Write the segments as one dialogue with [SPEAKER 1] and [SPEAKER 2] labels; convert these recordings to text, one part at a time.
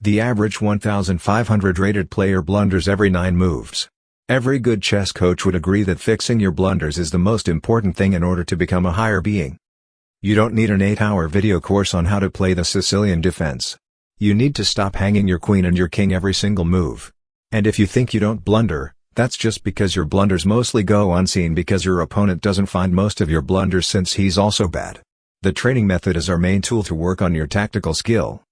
[SPEAKER 1] The average 1,500 rated player blunders every 9 moves. Every good chess coach would agree that fixing your blunders is the most important thing in order to become a higher being. You don't need an 8-hour video course on how to play the Sicilian defense. You need to stop hanging your queen and your king every single move. And if you think you don't blunder, that's just because your blunders mostly go unseen because your opponent doesn't find most of your blunders since he's also bad. The training method is our main tool to work on your tactical skill.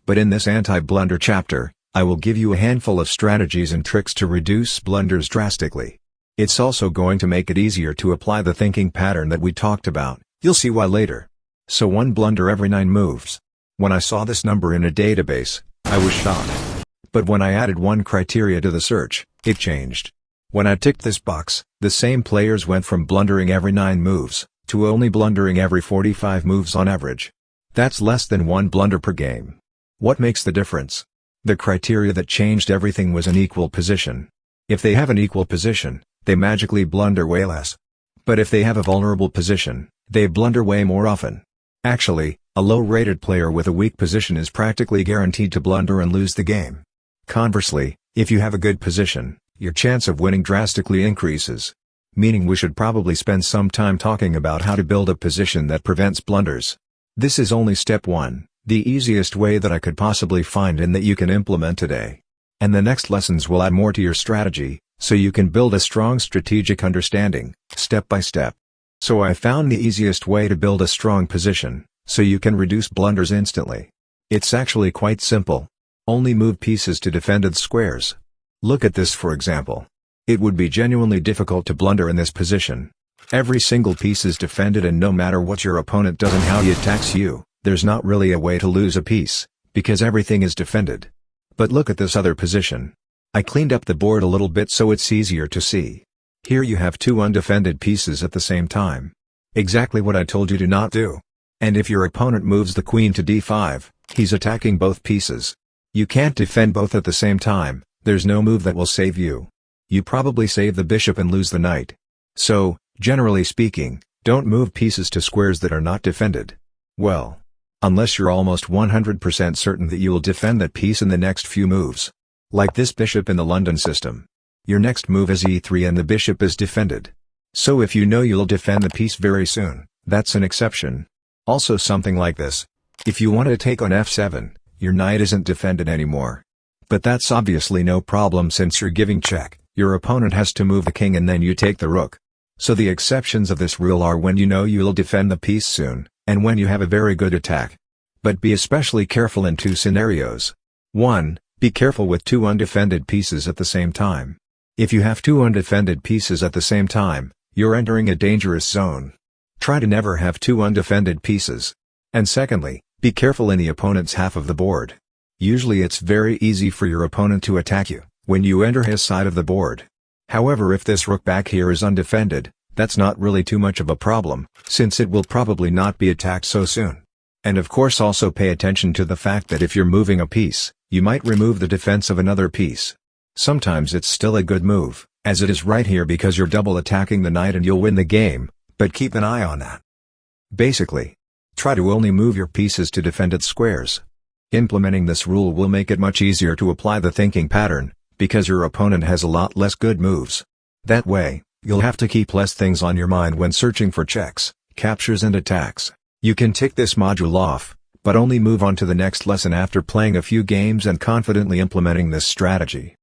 [SPEAKER 1] But in this anti-blunder chapter, I will give you a handful of strategies and tricks to reduce blunders drastically. It's also going to make it easier to apply the thinking pattern that we talked about, you'll see why later. So 1 blunder every 9 moves. When I saw this number in a database, I was shocked. But when I added one criteria to the search, it changed. When I ticked this box, the same players went from blundering every 9 moves, to only blundering every 45 moves on average. That's less than 1 blunder per game. What makes the difference? The criteria that changed everything was an equal position. If they have an equal position, they magically blunder way less. But if they have a vulnerable position, they blunder way more often. Actually, a low-rated player with a weak position is practically guaranteed to blunder and lose the game. Conversely, if you have a good position, your chance of winning drastically increases. Meaning we should probably spend some time talking about how to build a position that prevents blunders. This is only step 1, the easiest way that I could possibly find and that you can implement today. And the next lessons will add more to your strategy, so you can build a strong strategic understanding, step by step. So I found the easiest way to build a strong position, so you can reduce blunders instantly. It's actually quite simple. Only move pieces to defended squares. Look at this for example. It would be genuinely difficult to blunder in this position. Every single piece is defended and no matter what your opponent does and how he attacks you, there's not really a way to lose a piece, because everything is defended. But look at this other position. I cleaned up the board a little bit so it's easier to see. Here you have 2 undefended pieces at the same time. Exactly what I told you to not do. And if your opponent moves the queen to d5, he's attacking both pieces. You can't defend both at the same time, there's no move that will save you. You probably save the bishop and lose the knight. So, generally speaking, don't move pieces to squares that are not defended. Well, unless you're almost 100% certain that you will defend that piece in the next few moves. Like this bishop in the London system. Your next move is e3 and the bishop is defended. So if you know you'll defend the piece very soon, that's an exception. Also something like this. If you want to take on f7, your knight isn't defended anymore. But that's obviously no problem since you're giving check, your opponent has to move the king and then you take the rook. So the exceptions of this rule are when you know you'll defend the piece soon, and when you have a very good attack. But be especially careful in 2 scenarios. 1. Be careful with 2 undefended pieces at the same time. If you have 2 undefended pieces at the same time, you're entering a dangerous zone. Try to never have 2 undefended pieces. And secondly, be careful in the opponent's half of the board. Usually it's very easy for your opponent to attack you, when you enter his side of the board. However, if this rook back here is undefended, that's not really too much of a problem, since it will probably not be attacked so soon. And of course also pay attention to the fact that if you're moving a piece, you might remove the defense of another piece. Sometimes it's still a good move, as it is right here because you're double attacking the knight and you'll win the game, but keep an eye on that. Basically, try to only move your pieces to defended squares. Implementing this rule will make it much easier to apply the thinking pattern, because your opponent has a lot less good moves. That way, you'll have to keep less things on your mind when searching for checks, captures and attacks. You can tick this module off, but only move on to the next lesson after playing a few games and confidently implementing this strategy.